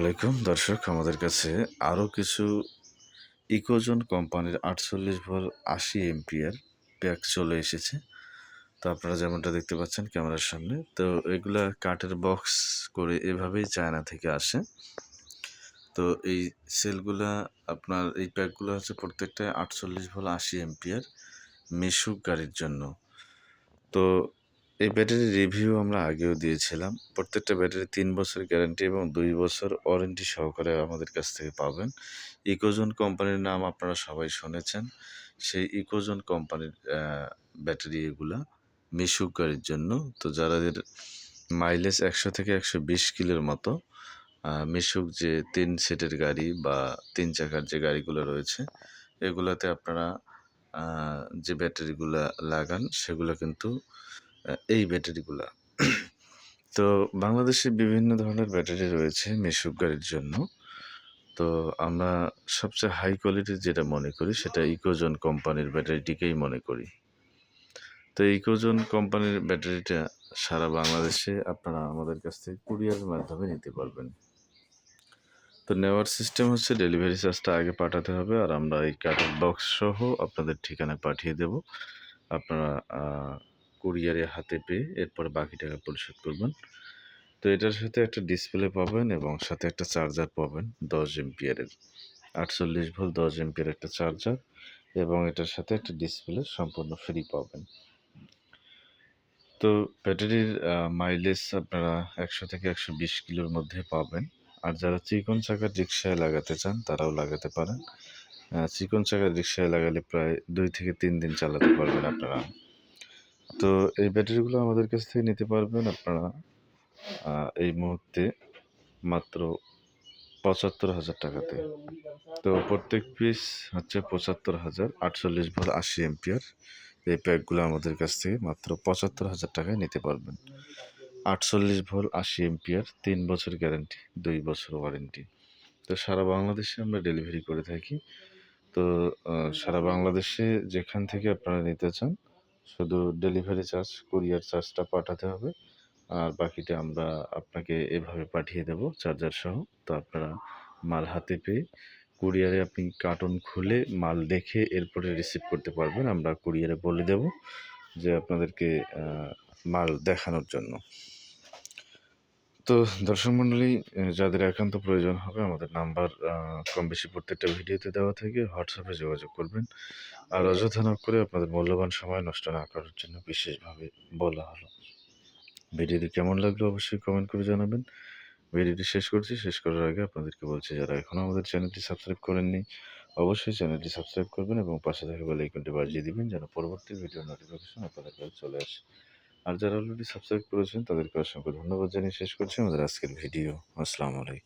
আলাইকুম দর্শক, আমাদের কাছে আরও কিছু ইকোজন কোম্পানির 48 ভোল্ট 80 এম্পিয়ার প্যাক চলে এসেছে। তো আপনারা যেমনটা দেখতে পাচ্ছেন ক্যামেরার সামনে, তো এগুলা কাঠের বক্স করে এভাবেই চায়না থেকে আসে। তো এই সেলগুলা আপনার এই প্যাকগুলো হচ্ছে প্রত্যেকটায় 48 ভোল্ট 80 এম্পিয়ার মিশুক গাড়ির জন্য। তো এই ব্যাটারির রিভিউ আমরা আগেও দিয়েছিলাম। প্রত্যেকটা ব্যাটারি ৩ বছর গ্যারান্টি এবং ২ বছর ওয়ারেন্টি সহকারে আমাদের কাছ থেকে পাবেন। ইকোজন কোম্পানির নাম আপনারা সবাই শুনেছেন। সেই ইকোজন কোম্পানির ব্যাটারি এগুলা মিশুক গাড়ির জন্য। তো যাদের মাইলেজ ১০০ থেকে ১২০ কিলোর মতো, মিশুক যে ৩ সিটের গাড়ি বা ৩ চাকার যে গাড়িগুলো রয়েছে, এগুলাতে আপনারা যে ব্যাটারিগুলা লাগান সেগুলো কিন্তু এই ব্যাটারিগুলা। তো বাংলাদেশে বিভিন্ন ধরনের ব্যাটারি রয়েছে মিশুক গাড়ির জন্য। তো আমরা সবচেয়ে হাই কোয়ালিটির যেটা মনে করি সেটা ইকোজন কোম্পানির ব্যাটারিটিকেই মনে করি। তো ইকোজন কোম্পানির ব্যাটারিটা সারা বাংলাদেশে আপনারা আমাদের কাছ থেকে কুরিয়ারের মাধ্যমে নিতে পারবেন। তো নেওয়ার সিস্টেম হচ্ছে ডেলিভারি চার্জটা আগে পাঠাতে হবে, আর আমরা এই কাঠের বক্স সহ আপনাদের ঠিকানায় পাঠিয়ে দেব। আপনারা কুরিয়ারে হাতে পেয়ে এরপরে বাকি টাকা পরিশোধ করবেন। তো এটার সাথে একটা ডিসপ্লে পাবেন এবং সাথে একটা চার্জার পাবেন 10 এম্পিয়ারের, 48 ভোল্ট 10 এম্পিয়ার একটা চার্জার, এবং এটার সাথে একটা ডিসপ্লে সম্পূর্ণ ফ্রি পাবেন। তো ব্যাটারির মাইলেজ আপনারা ১০০ থেকে ১২০ কিলোর মধ্যে পাবেন। আর যারা চিকন চাকার রিক্সায় লাগাতে চান তারাও লাগাতে পারেন। চিকন চাকার রিক্সায় লাগালে প্রায় ২ থেকে ৩ দিন চালাতে পারবেন আপনারা। তো এই ব্যাটারিগুলো আমাদের কাছ থেকে নিতে পারবেন আপনারা এই মুহূর্তে মাত্র ৭৫,০০০ টাকাতে। তো প্রত্যেক পিস হচ্ছে ৭৫,০০০, ৪৮ ভোল্ট ৮০ এম্পিয়ার। এই প্যাকগুলো আমাদের কাছ থেকে মাত্র ৭৫,০০০ টাকায় নিতে পারবেন। ৪৮ ভোল্ট ৮০ এম্পিয়ার, ৩ বছর গ্যারান্টি, ২ বছর ওয়ারেন্টি। তো সারা বাংলাদেশে আমরা ডেলিভারি করে থাকি। তো সারা বাংলাদেশে যেখান থেকে আপনারা নিতে চান, শুধু ডেলিভারি চার্জ, কুরিয়ার চার্জটা পাঠাতে হবে। আর বাকিটা আমরা আপনাকে এভাবে পাঠিয়ে দেব চার্জার সহ। তো আপনারা মাল হাতে পেয়ে কুরিয়ারে আপনি কার্টন খুলে মাল দেখে এরপরে রিসিভ করতে পারবেন। আমরা কুরিয়ারে বলে দেব যে আপনাদেরকে মাল দেখানোর জন্য। তো দর্শক মণ্ডলী, যাদের একান্ত প্রয়োজন হবে আমাদের নাম্বার কম বেশি প্রত্যেকটা ভিডিওতে দেওয়া থাকে, হোয়াটসঅ্যাপে যোগাযোগ করবেন। আর অযথা না করে আপনাদের মূল্যবান সময় নষ্ট না করার জন্য বিশেষভাবে বলা হলো। ভিডিওটি কেমন লাগলো অবশ্যই কমেন্ট করে জানাবেন। ভিডিওটি শেষ করছি। শেষ করার আগে আপনাদেরকে বলছি, যারা এখনও আমাদের চ্যানেলটি সাবস্ক্রাইব করেননি অবশ্যই চ্যানেলটি সাবস্ক্রাইব করবেন এবং পাশে থাকা বেল আইকনটি বাজিয়ে দিবেন যেন পরবর্তী ভিডিও নোটিফিকেশন আপনাদের কাছে চলে আসে। আর যারা অলরেডি সাবস্ক্রাইব করেছেন তাদেরকে অসংখ্য ধন্যবাদ জানিয়ে শেষ করছি আমাদের আজকের ভিডিও। আসসালামু আলাইকুম।